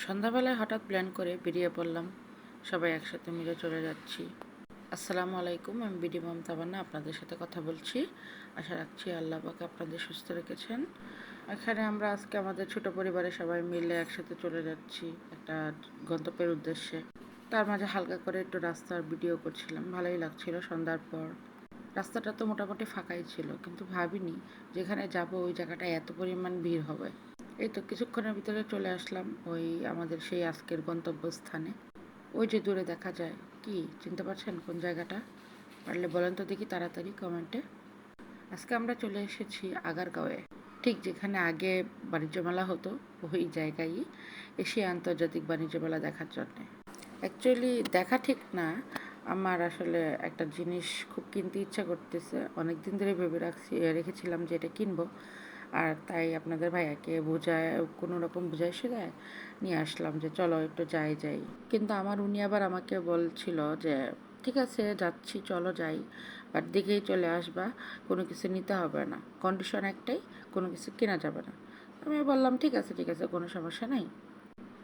সন্ধ্যাবেলায় হঠাৎ প্ল্যান করে বেরিয়ে পড়লাম, সবাই একসাথে মিলে চলে যাচ্ছি। আসসালামু আলাইকুম, আমি বিডি মম তাবান্না আপনাদের সাথে কথা বলছি। আশা রাখছি আল্লাহ পাক আপনাদের সুস্থ রেখেছেন। এখানে আমরা আজকে আমাদের ছোট পরিবারের সবাই মিলে একসাথে চলে যাচ্ছি একটা গন্তব্যের উদ্দেশ্যে। তার মাঝে হালকা করে একটু রাস্তার ভিডিও করছিলাম, ভালোই লাগছিল সন্ধ্যার পর। রাস্তাটা তো মোটামুটি ফাঁকাই ছিল, কিন্তু ভাবিনি যেখানে যাব ওই জায়গাটায় এত পরিমাণ ভিড় হবে। এই তো কিছুক্ষণের ভিতরে চলে আসলাম ওই আমাদের সেই আজকের গন্তব্যস্থানে। ওই যে দূরে দেখা যায়, কি চিনতে পারছেন কোন জায়গাটা? পারলে বলেন তো দেখি তাড়াতাড়ি কমেন্টে। আজকে আমরা চলে এসেছি আগারগাঁওয়ে, ঠিক যেখানে আগে বাণিজ্য মেলা হতো ওই জায়গায়, এশিয়া আন্তর্জাতিক বাণিজ্য মেলা দেখার জন্যে। অ্যাকচুয়ালি দেখা ঠিক না, আমার আসলে একটা জিনিস খুব কিনতে ইচ্ছা করতেছে, অনেক দিন ধরে ভেবে রেখেছিলাম যে এটা কিনবো। আর তাই আপনাদের ভাইয়াকে বোঝায়, কোনো রকম বুঝাই সুঝায় নিয়ে আসলাম যে চলো একটু যাই। কিন্তু উনি আবার আমাকে বলছিল যে ঠিক আছে যাচ্ছি, চলো যাই, বাট দেখেই চলে আসবা, কোনো কিছু নিতে হবে না, কন্ডিশন একটাই, কোনো কিছু কেনা যাবে না। আমি বললাম ঠিক আছে কোনো সমস্যা নেই,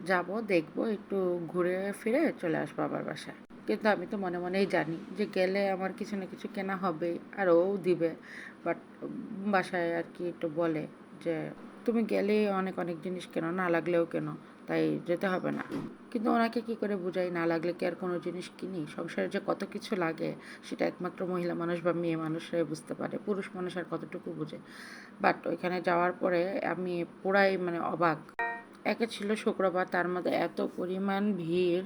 যাব, দেখবো, একটু ঘুরে ফিরে চলে আসবো আবার বাসায়। কিন্তু আমি তো মনে মনেই জানি যে গেলে আমার কিছু না কিছু কেনা হবে, আর ও দিবে। বাট বাসায় আর কি একটু বলে যে তুমি গেলে অনেক অনেক জিনিস কেনো, না লাগলেও কেনো, তাই যেতে হবে না। কিন্তু ওনাকে কি করে বুঝাই, না লাগলে কি আর কোনো জিনিস কিনি? সংসারে যে কত কিছু লাগে সেটা একমাত্র মহিলা মানুষ বা মেয়ে মানুষরাই বুঝতে পারে, পুরুষ মানুষ আর কতটুকু বুঝে। বাট ওইখানে যাওয়ার পরে আমি পুরাই অবাক। একে ছিল শুক্রবার, তার মধ্যে এত পরিমাণ ভিড়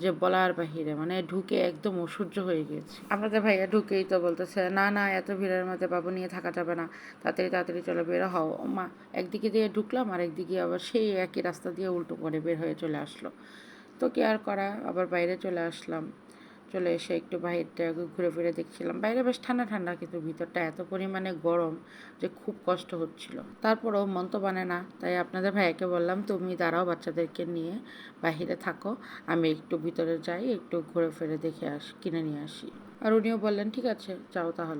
যে বলার বাহিরে, ঢুকে একদম অসহ্য হয়ে গেছে। আমাদের ভাইয়া ঢুকেই তো বলতেছে না না, এত ভিড়ের মধ্যে বাবু নিয়ে থাকা যাবে না, তাড়াতাড়ি চলো বের হও। মা, একদিকে দিয়ে ঢুকলাম আর একদিকে আবার সেই একই রাস্তা দিয়ে উল্টো করে বের হয়ে চলে আসলো। তো কি আর করা, আবার বাইরে চলে আসলাম। চলে এসে একটু বাইরটা ঘুরে ফিরে দেখছিলাম, বাইরে বেশ ঠান্ডা ঠান্ডা, কিন্তু ভিতরটা এত পরিমাণে গরম যে খুব কষ্ট হচ্ছিল। তারপরেও মন তো মানে না, তাই আপনাদের ভাইয়াকে বললাম তুমি দাঁড়াও, বাচ্চাদেরকে নিয়ে বাহিরে থাকো, আমি একটু ভিতরে যাই, একটু ঘুরে ফিরে দেখে কিনে নিয়ে আসি। আর উনিও বললেন ঠিক আছে যাও তাহলে।